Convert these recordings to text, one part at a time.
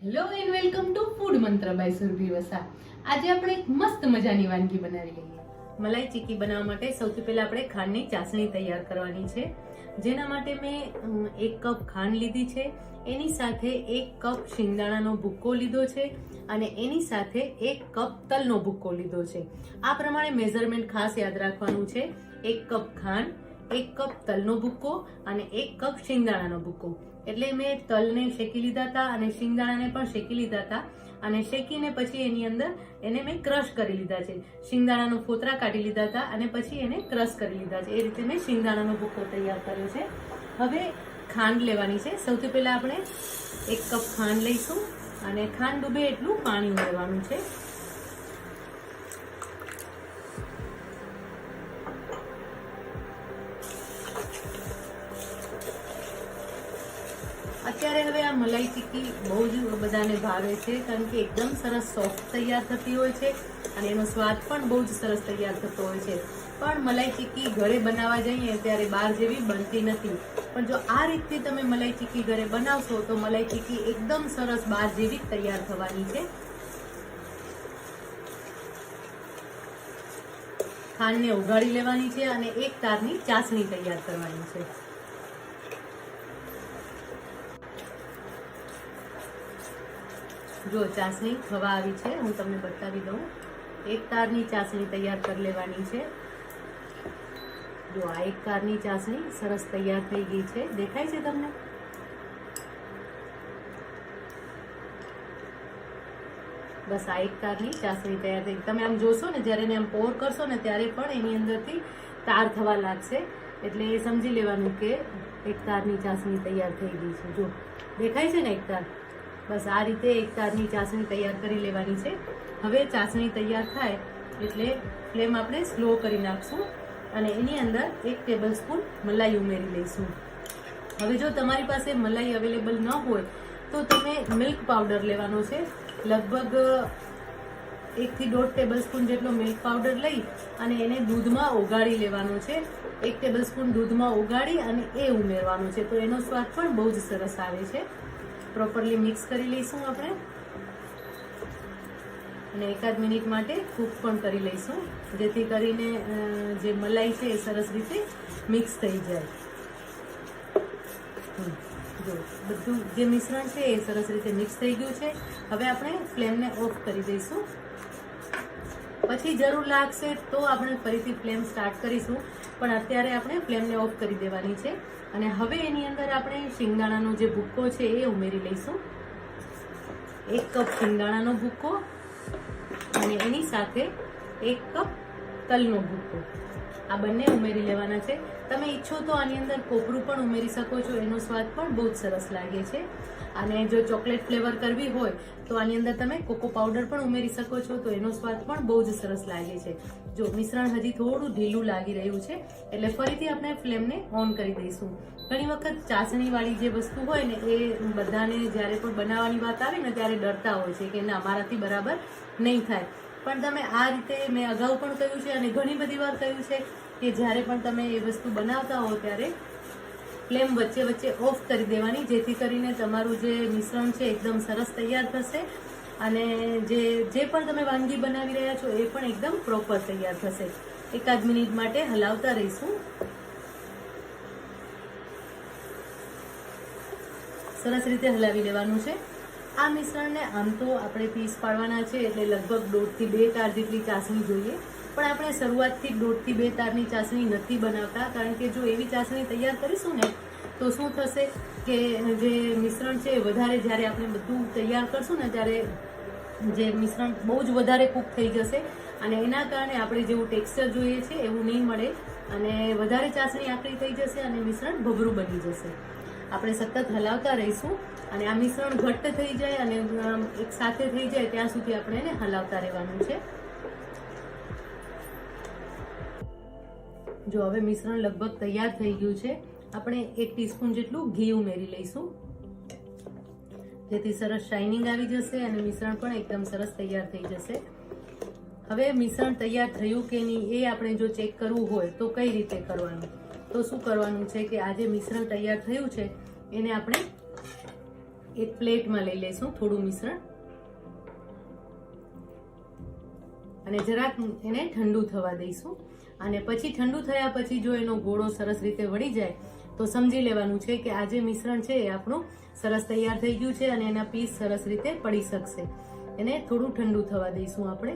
Hello and welcome to food મંત્ર by Surabhi Vasa. આજે આપણે એક મસ્ત મજાની વાનગી બનાવી લઈએ. મલાઈ ચીકી બનાવવા માટે સૌથી પહેલા આપણે ખાંડની ચાસણી તૈયાર કરવાની છે. જેના માટે મેં 1 કપ ખાંડ લીધી છે, એની સાથે 1 કપ શિંગદાણાનો ભૂક્કો લીધો છે અને એની સાથે 1 કપ તલનો ભૂક્કો લીધો છે. આ પ્રમાણે મેઝરમેન્ટ ખાસ યાદ રાખવાનું છે. 1 કપ ખાંડ, 1 કપ તલનો ભૂક્કો અને 1 કપ શિંગદાણાનો ભૂક્કો. એટલે મેં તલને શેકી લીધા હતા અને શિંગદાણાને પણ શેકી લીધા હતા અને શેકીને પછી એની અંદર એને મેં ક્રશ કરી લીધા છે. શિંગદાણાનો ફોતરા કાઢી લીધા હતા અને પછી એને ક્રશ કરી લીધા છે. એ રીતે મેં શિંગદાણાનો ભૂક્કો તૈયાર કર્યો છે. હવે ખાંડ લેવાની છે. સૌથી પહેલા આપણે 1 કપ ખાંડ લઈશું અને ખાંડ ડૂબે એટલું પાણી ઉમેરવાનું છે. અત્યારે હવે આ મલાઈ ચીકી બહુ જ બધાને ભાવે છે, કારણ કે એકદમ સરસ સોફ્ટ તૈયાર થતી હોય છે અને એનો સ્વાદ પણ બહુ જ સરસ તૈયાર થતો હોય છે. પણ મલાઈ ચીકી ઘરે બનાવવા જઈએ ત્યારે બહાર જેવી બનતી નથી. પણ જો આ રીતથી તમે મલાઈ ચીકી ઘરે બનાવશો તો મલાઈ ચીકી એકદમ સરસ બહાર જેવી તૈયાર થવાની છે. ખાંડને ઉગાડી લેવાની છે અને 1 તારની ચાસણી તૈયાર કરવાની છે. જો ચાસણી થવા આવી છે, હું તમને બતાવી દઉં. 1 તારની ચાસણી તૈયાર કરી લેવાની છે. જો આ 1 તારની ચાસણી સરસ તૈયાર થઈ ગઈ છે. દેખાય છે તમને? બસ આ 1 તારની ચાસણી તૈયાર થઈ. તમે આમ જોશો ને, જ્યારે એને આમ પોર કરશો ને ત્યારે પણ એની અંદરથી તાર થવા લાગશે. એટલે એ સમજી લેવાનું કે 1 તારની ચાસણી તૈયાર થઈ ગઈ છે. જો દેખાય છે ને 1 તાર? બસ આ રીતે 1 તારની ચાસણી તૈયાર કરી લેવાની છે. હવે ચાસણી તૈયાર થાય એટલે ફ્લેમ આપણે સ્લો કરી નાખશું અને એની અંદર 1 ટેબલસ્પૂન મલાઈ ઉમેરી લઈશું. હવે જો તમારી પાસે મલાઈ અવેલેબલ ન હોય તો તમે મિલ્ક પાવડર લેવાનો છે. લગભગ 1 થી 1.5 ટેબલસ્પૂન જેટલો મિલ્ક પાવડર લઈ અને એને દૂધમાં ઓગાળી લેવાનો છે. 1 ટેબલસ્પૂન દૂધમાં ઓગાળી અને એ ઉમેરવાનો છે, તો એનો સ્વાદ પણ બહુ જ સરસ આવે છે. પ્રોપરલી મિક્સ કરી લઈશું આપણે અને 1 મિનિટ માટે કૂક પણ કરી લઈશું, જેથી કરીને જે મલાઈ છે એ સરસ રીતે મિક્સ થઈ જાય. જો બધું જે મિશ્રણ છે એ સરસ રીતે મિક્સ થઈ ગયું છે. હવે આપણે ફ્લેમને ઓફ કરી દઈશું. પછી જરૂર લાગશે તો આપણે ફરીથી ફ્લેમ સ્ટાર્ટ કરીશું, પણ અત્યારે આપણે ફ્લેમને ઓફ કરી દેવાની છે. અને હવે એની અંદર આપણે શિંગદાણાનો જે ભૂક્કો છે એ ઉમેરી લઈશું. 1 કપ શિંગદાણાનો ભૂક્કો અને એની સાથે 1 કપ તલનો ભૂક્કો, આ બંને ઉમેરી લેવાના છે. તમે ઈચ્છો તો આની અંદર કોપરું પણ ઉમેરી શકો છો, એનો સ્વાદ પણ બહુ જ સરસ લાગે છે. અને જો ચોકલેટ ફ્લેવર કરવી હોય તો આની અંદર તમે કોકો પાવડર પણ ઉમેરી શકો છો, તો એનો સ્વાદ પણ બહુ જ સરસ લાગે છે. જો મિશ્રણ હજી થોડું ઢીલું લાગી રહ્યું છે એટલે ફરીથી આપણે ફ્લેમને ઓન કરી દઈશું. ઘણી વખત ચાસણીવાળી જે વસ્તુ હોય ને એ બધાને જ્યારે પણ બનાવવાની વાત આવે ને ત્યારે ડરતા હોય છે કે ના, અમારાથી બરાબર નહીં થાય. પણ તમે આ રીતે, મેં અગાઉ પણ કહ્યું છે અને ઘણી બધી વાર કહ્યું છે કે જ્યારે પણ તમે એ વસ્તુ બનાવતા હો ત્યારે ફ્લેમ વચ્ચે વચ્ચે ઓફ કરી દેવાની, જેથી કરીને તમારું જે મિશ્રણ છે એકદમ સરસ તૈયાર થશે અને જે પણ તમે વાનગી બનાવી રહ્યા છો એ પણ એકદમ પ્રોપર તૈયાર થશે. 1 મિનિટ માટે હલાવતા રહીશું. સરસ રીતે હલાવી લેવાનું છે. આ મિશ્રણને આમ તો આપણે પીસ પાડવાના છે, એટલે લગભગ 1.5 થી 2 તાર જેટલી ચાસણી જોઈએ. પણ આપણે શરૂઆતથી 1.5 થી 2 તારની ચાસણી નથી બનાવતા, કારણ કે જો એવી ચાસણી તૈયાર કરીશું ને તો શું થશે કે જે મિશ્રણ છે વધારે, જ્યારે આપણે બધું તૈયાર કરશું ને ત્યારે જે મિશ્રણ બહુ જ વધારે કૂક થઈ જશે અને એના કારણે આપણે જેવું ટેક્સચર જોઈએ છે એવું નહીં મળે અને વધારે ચાસણી આકરી થઈ જશે અને મિશ્રણ ભભરું બની જશે. આપણે સતત હલાવતા રહીશું અને આ મિશ્રણ ઘટ્ટ થઈ જાય અને એક સાથે થઈ જાય ત્યાં સુધી આપણે એને હલાવતા રહેવાનું છે. જો હવે મિશ્રણ લગભગ તૈયાર થઈ ગયું છે. આપણે 1 ટીસ્પૂન જેટલું ઘી ઉમેરી લઈશું, જેથી સરસ શાઇનિંગ આવી જશે અને મિશ્રણ પણ એકદમ સરસ તૈયાર થઈ જશે. હવે મિશ્રણ તૈયાર થયું કે નહીં એ આપણે જો ચેક કરવું હોય તો કઈ રીતે કરવાનું? તો શું કરવાનું છે કે આ જે મિશ્રણ તૈયાર થયું છે એને આપણે એક પ્લેટમાં લઈ લઈશું થોડું મિશ્રણ અને જરાક એને ઠંડુ થવા દઈશું. અને પછી ઠંડુ થયા પછી જો એનો ગોળો સરસ રીતે વળી જાય તો સમજી લેવાનું છે કે આ જે મિશ્રણ છે એ આપણું સરસ તૈયાર થઈ ગયું છે અને એના પીસ સરસ રીતે પડી શકશે. એને થોડું ઠંડુ થવા દઈશું આપણે.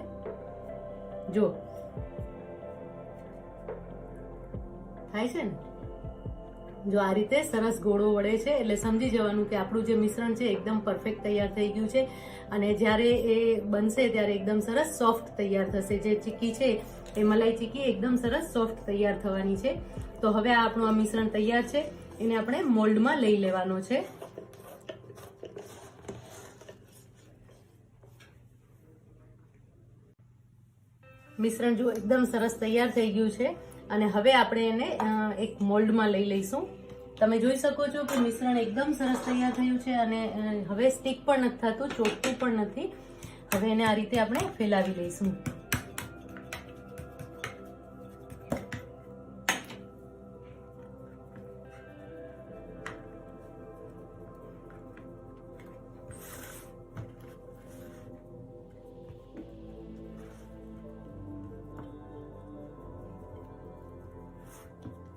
જો થાય છે ને, જો આ રીતે સરસ ગોળો વળે છે એટલે સમજી જવાનું કે આપણું જે મિશ્રણ છે એકદમ પરફેક્ટ તૈયાર થઈ ગયું છે. અને જ્યારે એ બનશે ત્યારે એકદમ સરસ સોફ્ટ તૈયાર થશે. જે ચીક્કી છે એ મલાઈ ચીક્કી એકદમ સરસ સોફ્ટ તૈયાર થવાની છે. તો હવે આપણું આ મિશ્રણ તૈયાર છે, એને આપણે મોલ્ડમાં લઈ લેવાનો છે. મિશ્રણ જો એકદમ સરસ તૈયાર થઈ ગયું છે અને હવે આપણે એને એક મોલ્ડમાં લઈ લઈશું. તમે જોઈ શકો છો કે મિશ્રણ એકદમ સરસ તૈયાર થયું છે અને હવે સ્ટીક પણ નથી થતું, ચોટતું પણ નથી. હવે એને આ રીતે આપણે ફેલાવી લઈશું.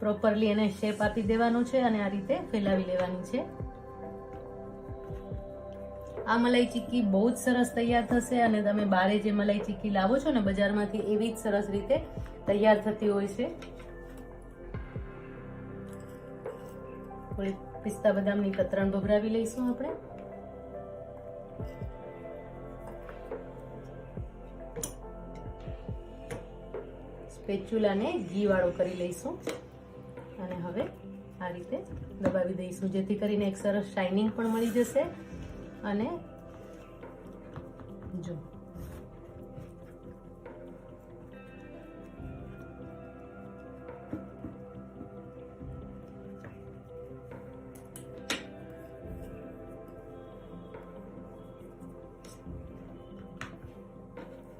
પ્રોપરલી એને શેપ આપી દેવાનો છે અને આ રીતે ફેલાવી લેવાની છે. આ મલાઈ ચીક્કી બહુ જ સરસ તૈયાર થશે અને તમે બારે જે મલાઈ ચીક્કી લાવો છો ને બજારમાંથી એવી જ સરસ રીતે તૈયાર થતી હોય છે. થોડી પિસ્તા બદામની કતરણ ભભરાવી લઈશું આપણે. સ્પેચ્યુલાને ઘી વાળો કરી લઈશું અને હવે આ રીતે દબાવી દઈશું જેથી કરીને એક સરસ શાઇનિંગ પણ મળી જશે. અને જો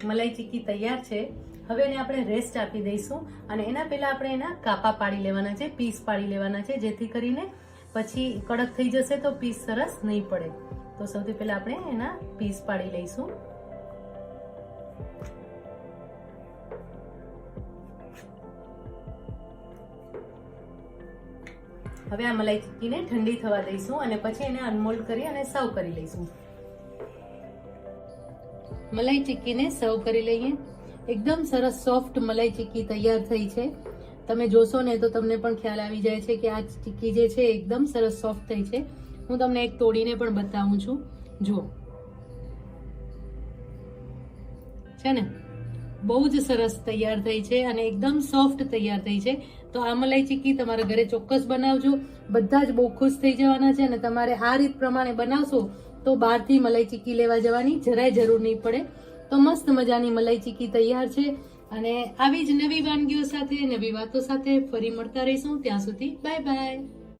મલાઈ ચીક્કી તૈયાર છે. હવે એને આપણે રેસ્ટ આપી દઈશું અને એના પહેલા આપણે એના કાપા પાડી લેવાના છે, પીસ પાડી લેવાના છે જેથી કરીને પછી કડક થઈ જશે તો પીસ સરસ નહીં પડે. તો સૌથી પહેલા આપણે એના પીસ પાડી લઈશું. હવે આ મલાઈ ચીક્કીને ઠંડી થવા દઈશું અને પછી એને અનમોલ્ડ કરી અને સર્વ કરી લઈશું. મલાઈ ચીક્કીને સર્વ કરી લઈએ. એકદમ સરસ સોફ્ટ મલાઈ ચીક્કી તૈયાર થઈ છે. તમે જોશો ને તો તમને પણ ખ્યાલ આવી જાય છે કે આ ચીક્કી જે છે એકદમ સરસ સોફ્ટ થઈ છે. હું તમને એક તોડીને પણ બતાવું છું. જો છે ને, બહુ જ સરસ તૈયાર થઈ છે અને એકદમ સોફ્ટ તૈયાર થઈ છે. તો આ મલાઈ ચીક્કી તમારા ઘરે ચોક્કસ બનાવજો. બધા જ બહુ ખુશ થઈ જવાના છે અને તમારે આ રીત પ્રમાણે બનાવશો તો બહારથી મલાઈ ચીક્કી લેવા જવાની જરાય જરૂર નહીં પડે. તો મસ્ત મજાની મલાઈ ચીક્કી તૈયાર છે અને આવી જ નવી વાનગીઓ સાથે, નવી વાતો સાથે ફરી મળતા રહીશું. ત્યાં સુધી બાય બાય.